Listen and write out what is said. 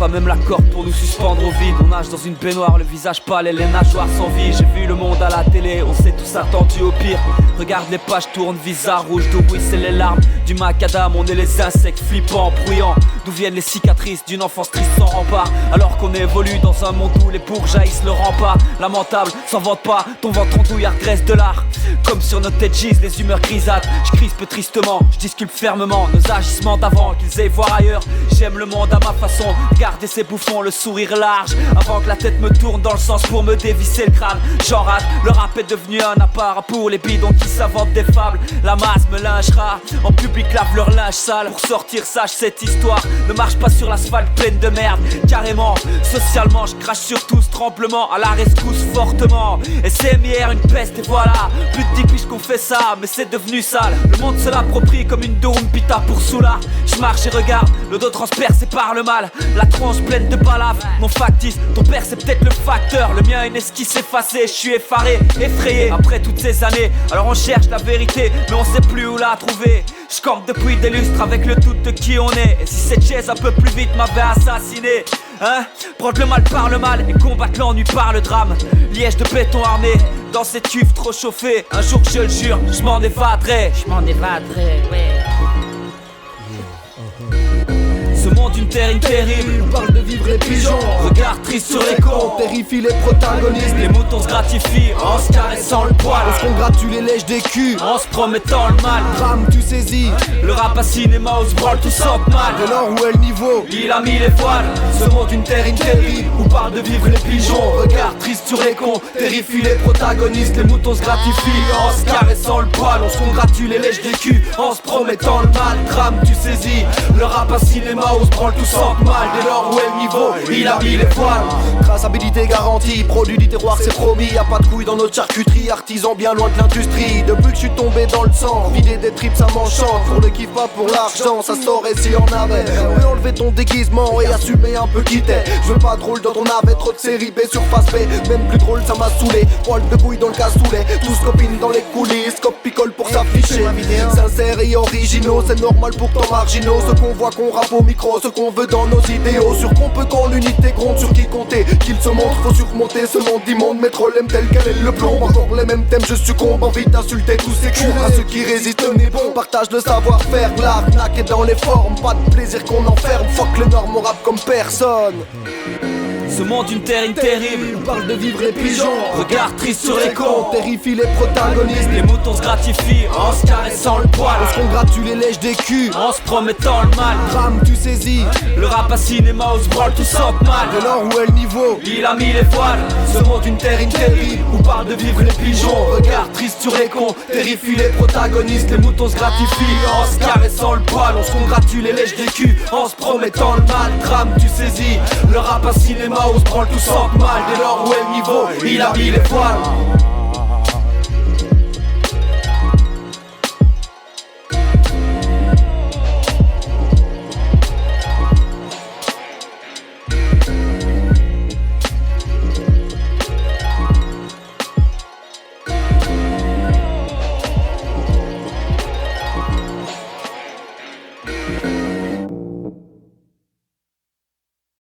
pas même la corde pour nous suspendre au vide. On nage dans une baignoire, le visage pâle et les nageoires sans vie. J'ai vu le monde à la télé, on s'est tous attendus au pire. Regarde les pages tournent, visage rouge, d'où bruissent les larmes du macadam. On est les insectes flippants, bruyants. D'où viennent les cicatrices d'une enfance triste sans rempart. Alors qu'on évolue dans un monde où les bourgs jaillissent le rempart. Lamentable, s'en vante pas, ton ventre andouillard graisse de l'art. Comme sur nos têtes gisent les humeurs grisâtres. Je crispe tristement, je disculpe fermement nos agissements d'avant qu'ils aient voir ailleurs. J'aime le monde à ma façon, garder ces bouffons, le sourire large. Avant que la tête me tourne dans le sens pour me dévisser le crâne. J'en rate, le rap est devenu un appart pour les bidons qui s'inventent des fables. La masse me lynchera, en public lave leur linge sale. Pour sortir sage cette histoire ne marche pas sur l'asphalte pleine de merde. Carrément, socialement je crache sur tous tremblement. À la rescousse fortement. Et c'est hier une peste et voilà. Plus de 10 piges qu'on fait ça, mais c'est devenu sale. Le monde se l'approprie comme une Dorumpita pour Soula. Je marche et regarde, le dos transpercé par le mal. La tronche pleine de balafres, mon factice. Ton père c'est peut-être le facteur, le mien une esquisse effacée. Je suis effaré, effrayé après toutes ces années. Alors on cherche la vérité, mais on sait plus où la trouver. Je campe depuis des lustres avec le doute de qui on est. Et si cette chaise un peu plus vite m'avait assassiné, hein? Prendre le mal par le mal et combattre l'ennui par le drame. Liège de béton armé, dans cette cuve trop chauffée. Un jour je le jure, je m'en évaderai. Ouais. Ce monde une terre terrible, on parle de vivre les pigeons. Regard triste sur les cons, on terrifie les protagonistes. Les moutons se gratifient en se caressant le poil. On se congratule les lèches des culs en se promettant le mal. Drame tu saisis, le rap à cinéma on se branle tout sente mal. De l'or où est le niveau, il a mis les voiles. Ce monde une terre terrible, on parle de vivre les pigeons. Regard triste sur les cons, terrifie les protagonistes. Les moutons se gratifient en se caressant le poil. On se congratule les lèches des culs en se promettant le mal. Drame tu saisis, le rap à cinéma on se branle tout sente mal. Dès lors où est le niveau, il a mis les voiles. Traçabilité garantie, produit du terroir c'est promis. Y'a pas de couilles dans notre charcuterie, artisan bien loin de l'industrie. Depuis que je suis tombé dans le sang, vider des tripes ça m'enchante. Pour le kiff pas pour l'argent, ça saurait si on avait. Mais enlever ton déguisement et assumer un peu qui t'es. Je veux pas de rôle dans ton navette, trop de série B sur face B. Même plus drôle ça m'a saoulé, poil de couilles dans le cassoulet. Tous copines dans les coulisses, cop picole pour s'afficher. Sincères et originaux, c'est normal pourtant marginaux. Ce qu'on voit qu'on rappe au micro, ce qu'on veut dans nos idéaux. Sur qu'on peut quand l'unité gronde, sur qui compter, qu'il se montre, faut surmonter ce monde immonde. Métro l'aime tel qu'elle est le plomb. Encore les mêmes thèmes, je succombe, envie d'insulter tous ces cons. À ceux qui résistent, n'est bon, partage le savoir-faire. L'arnaque est dans les formes, pas de plaisir qu'on enferme. Fuck les normes, on rappe comme personne. Ce monde une terre terrible, on parle de vivre les pigeons. Regard triste sur les cons, on terrifie les protagonistes. Les moutons se gratifient en se caressant le poil. On se congratule les lèches des culs en se promettant le mal. Drame tu saisis, le rap à cinéma on se branle tout sente mal. De l'or où est le niveau, il a mis les voiles. Ce monde une terre terrible, on parle de vivre les pigeons. Regard triste sur les cons, terrifie les protagonistes. Les moutons se gratifient en se caressant le poil. On se congratule les lèches des culs en se promettant le mal. Drame tu saisis, le rap à cinéma on se branle tout sente mal. Dès lors où est le niveau, il a mis les voiles.